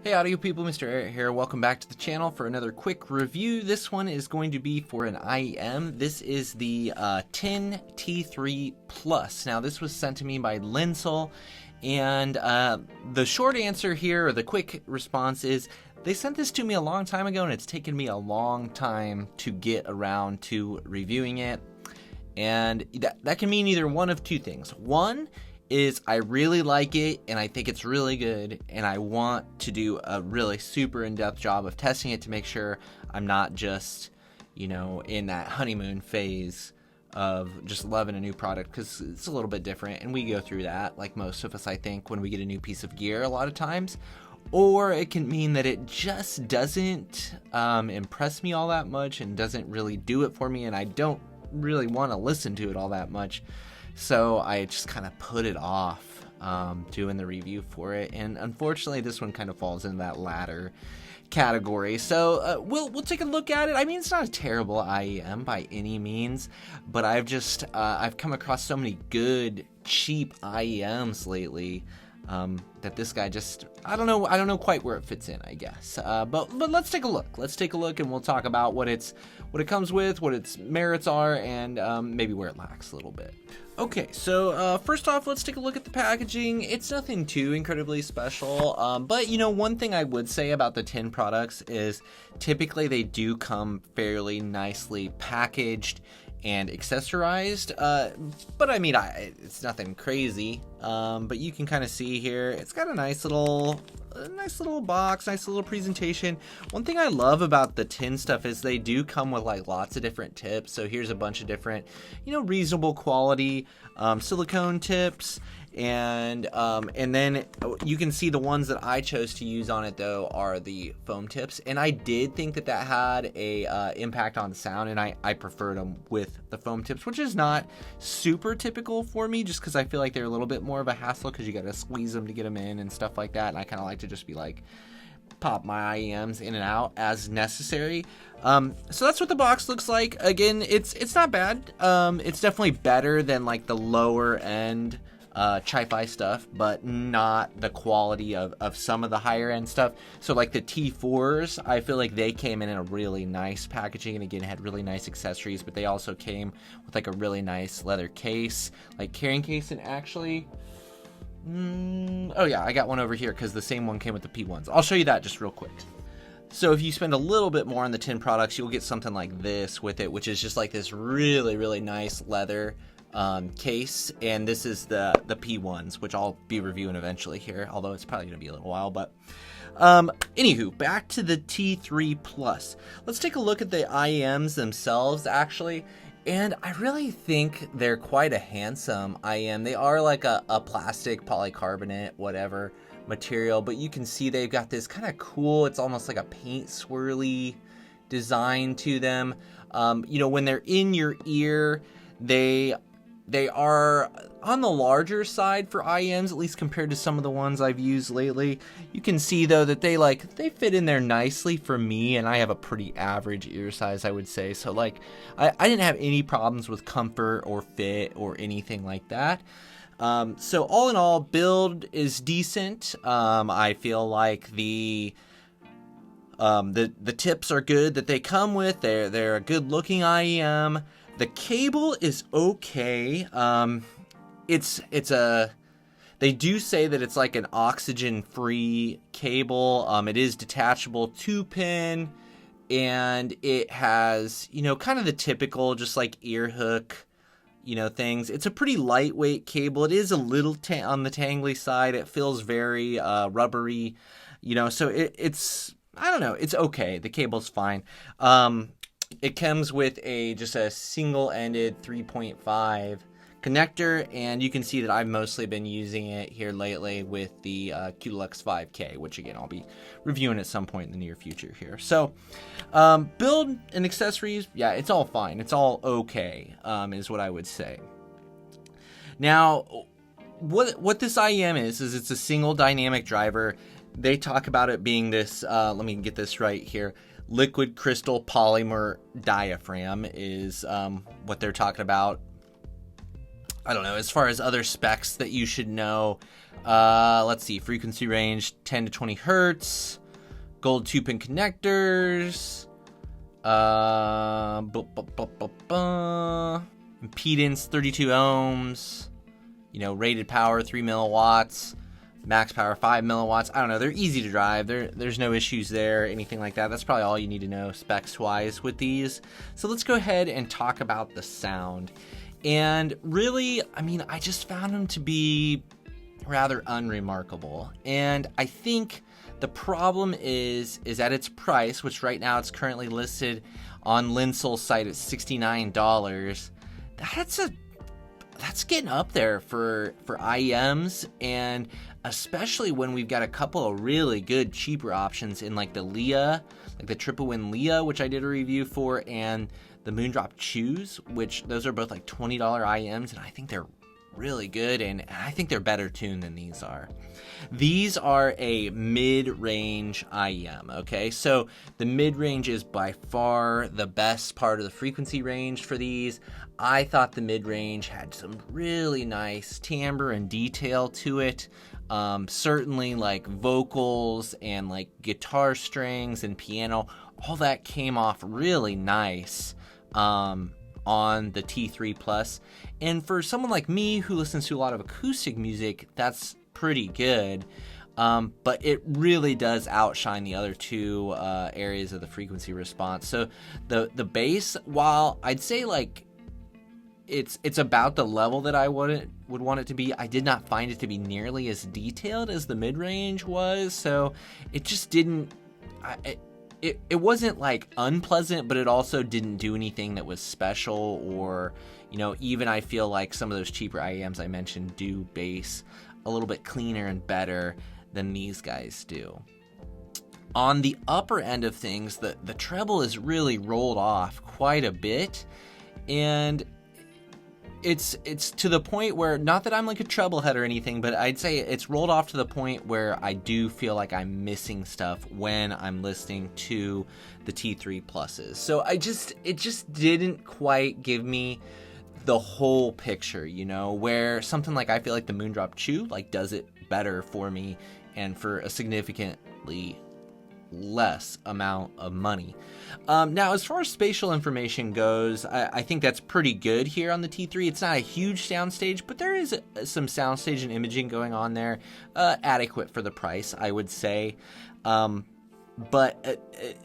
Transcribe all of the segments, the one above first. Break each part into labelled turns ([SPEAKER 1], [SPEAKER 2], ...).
[SPEAKER 1] Hey audio people, MrAyrit here. Welcome back to the channel for another quick review. This one is going to be for an IEM. This is the 10T3 Plus. Now this was sent to me by Linsoul, and the short answer here, or the quick response is, they sent this to me a long time ago and it's taken me a long time to get around to reviewing it. And that can mean either one of two things. One is I really like it and I think it's really good, and I want to do a really super in-depth job of testing it to make sure I'm not just, you know, in that honeymoon phase of just loving a new product, because it's a little bit different and we go through that like most of us, I think, when we get a new piece of gear a lot of times. Or it can mean that it just doesn't impress me all that much and doesn't really do it for me, and I don't really want to listen to it all that much. So I just kind of put it off doing the review for it, and unfortunately this one kind of falls in that latter category. So we'll take a look at it. I mean, it's not a terrible IEM by any means, but I've come across so many good cheap IEMs lately that this guy just, I don't know quite where it fits in, I guess. But let's take a look. Let's take a look and we'll talk about what it comes with, what its merits are, and maybe where it lacks a little bit. Okay, so first off, let's take a look at the packaging. It's nothing too incredibly special, but you know, one thing I would say about the 10 products is typically they do come fairly nicely packaged and accessorized, but I mean, it's nothing crazy, but you can kind of see here, it's got a nice little box, nice little presentation. One thing I love about the 10 stuff is they do come with like lots of different tips. So here's a bunch of different, you know, reasonable quality silicone tips, and then you can see the ones that I chose to use on it though are the foam tips, and I did think that had a impact on the sound, and I preferred them with the foam tips, which is not super typical for me, just because I feel like they're a little bit more of a hassle because you got to squeeze them to get them in and stuff like that, and I kind of like to just be like, pop my IEMs in and out as necessary. So that's what the box looks like. Again, it's not bad. It's definitely better than like the lower end Chi-Fi stuff, but not the quality of some of the higher end stuff. So like the T4s, I feel like they came in a really nice packaging, and again had really nice accessories, but they also came with like a really nice leather case, like carrying case, and actually oh yeah, I got one over here because the same one came with the P1s. I'll show you that just real quick. So if you spend a little bit more on the 10 products, you'll get something like this with it, which is just like this really nice leather case, and this is the P1s, which I'll be reviewing eventually here, although it's probably gonna be a little while. But anywho, back to the T3 Plus. Let's take a look at the IEMs themselves actually, and I really think they're quite a handsome IEM. They are like a plastic polycarbonate whatever material, but you can see they've got this kind of cool, it's almost like a paint swirly design to them. You know, when they're in your ear, they are on the larger side for IEMs, at least compared to some of the ones I've used lately. You can see though that they fit in there nicely for me, and I have a pretty average ear size, I would say. So like I didn't have any problems with comfort or fit or anything like that. So all in all, build is decent. I feel like the tips are good that they come with. They're a good looking IEM. The cable is okay. They do say that it's like an oxygen-free cable. It is detachable 2-pin, and it has, you know, kind of the typical just like ear hook, you know, things. It's a pretty lightweight cable. It is a little on the tangly side. It feels very rubbery, you know, so it's, I don't know, it's okay. The cable's fine. It comes with just a single-ended 3.5 connector, and you can see that I've mostly been using it here lately with the Q-Deluxe 5K, which again I'll be reviewing at some point in the near future here. So build and accessories, yeah, it's all fine. It's all okay, is what I would say. Now, what this IEM is it's a single dynamic driver. They talk about it being this, let me get this right here, liquid crystal polymer diaphragm is what they're talking about. I don't know, as far as other specs that you should know, let's see, frequency range 10 to 20 hertz, gold 2-pin connectors, impedance 32 ohms, you know, rated power 3 milliwatts, max power 5 milliwatts. I don't know, they're easy to drive. There's no issues there, anything like that. That's probably all you need to know specs wise with these. So let's go ahead and talk about the sound. And really, I mean, I just found them to be rather unremarkable. And I think the problem is at its price, which right now it's currently listed on Linsoul's site at $69. That's getting up there for IEMs, and especially when we've got a couple of really good cheaper options in like the Lea, like the Tripowin Lea, which I did a review for, and the Moondrop Chus, which those are both like $20 IEMs, and I think they're really good, and I think they're better tuned than these are. These are a mid-range IEM, okay? So the mid-range is by far the best part of the frequency range for these. I thought the mid-range had some really nice timbre and detail to it. Certainly like vocals and like guitar strings and piano, all that came off really nice on the T3 Plus. And for someone like me who listens to a lot of acoustic music, that's pretty good. But it really does outshine the other two areas of the frequency response. So the bass, while I'd say like it's about the level that I would want it to be, I did not find it to be nearly as detailed as the mid-range was. So it just didn't, it wasn't like unpleasant, but it also didn't do anything that was special, or, you know, even I feel like some of those cheaper IEMs I mentioned do bass a little bit cleaner and better than these guys do. On the upper end of things, the treble is really rolled off quite a bit, and it's to the point where, not that I'm like a treble head or anything, but I'd say it's rolled off to the point where I do feel like I'm missing stuff when I'm listening to the T3 Pluses. So it just didn't quite give me the whole picture, you know, where something like, I feel like the Moondrop Chus like does it better for me and for a significantly less amount of money. Now, as far as spatial information goes, I think that's pretty good here on the T3. It's not a huge soundstage, but there is some soundstage and imaging going on there, adequate for the price, I would say. But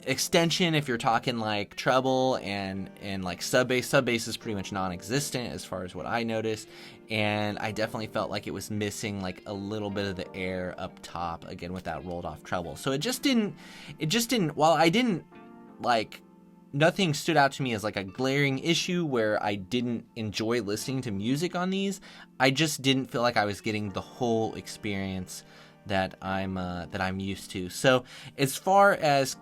[SPEAKER 1] extension, if you're talking like treble and like sub bass is pretty much non-existent as far as what I noticed, and I definitely felt like it was missing like a little bit of the air up top, again with that rolled off treble. So it just didn't, while I didn't like, nothing stood out to me as like a glaring issue where I didn't enjoy listening to music on these, I just didn't feel like I was getting the whole experience that I'm used to. So as far as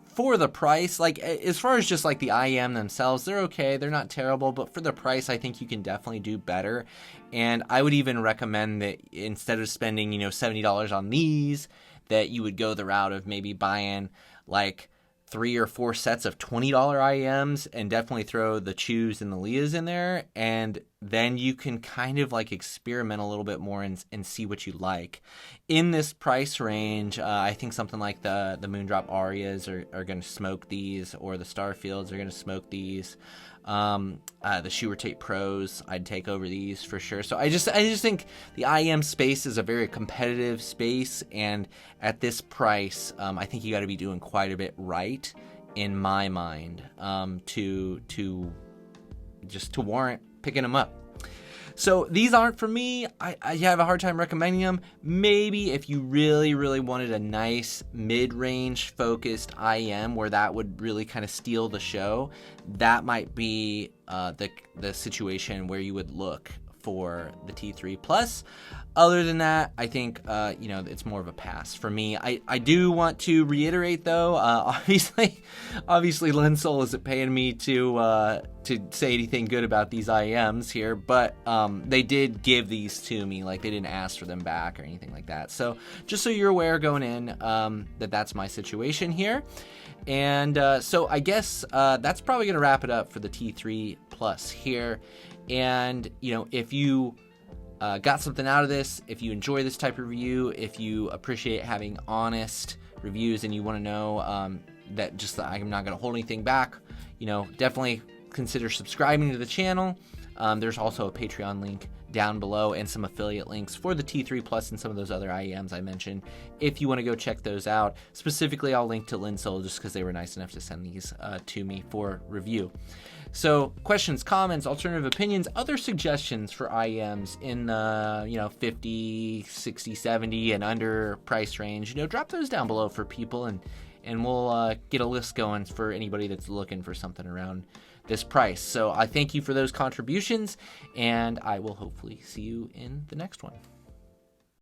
[SPEAKER 1] for the price, like as far as just like the IEM themselves, they're okay, they're not terrible, but for the price, I think you can definitely do better. And I would even recommend that instead of spending, you know, $70 on these, that you would go the route of maybe buying like 3 or 4 sets of $20 IEMs and definitely throw the Chus and the Leas in there, and then you can kind of like experiment a little bit more and see what you like. In this price range, I think something like the Moondrop Arias are going to smoke these, or the Starfields are going to smoke these. The Shure Tape Pros, I'd take over these for sure. So I just think the IEM space is a very competitive space, and at this price, I think you got to be doing quite a bit right, in my mind, to warrant picking them up. So these aren't for me. I have a hard time recommending them. Maybe if you really, really wanted a nice mid-range focused IEM where that would really kind of steal the show, that might be the situation where you would look for the T3 Plus. Other than that, I think you know, it's more of a pass for me. I do want to reiterate though, obviously Linsoul isn't paying me to say anything good about these IEMs here, but they did give these to me, like they didn't ask for them back or anything like that. So just so you're aware going in, that's my situation here. And so I guess that's probably gonna wrap it up for the T3 Plus here. And, you know, if you got something out of this, if you enjoy this type of review, if you appreciate having honest reviews and you want to know that I'm not going to hold anything back, you know, definitely consider subscribing to the channel. There's also a Patreon link down below and some affiliate links for the T3 Plus and some of those other IEMs I mentioned. If you want to go check those out, specifically I'll link to Linsoul just because they were nice enough to send these to me for review. So questions, comments, alternative opinions, other suggestions for IEMs in the, you know, 50, 60, 70 and under price range, you know, drop those down below for people, and we'll get a list going for anybody that's looking for something around this price. So I thank you for those contributions, and I will hopefully see you in the next one.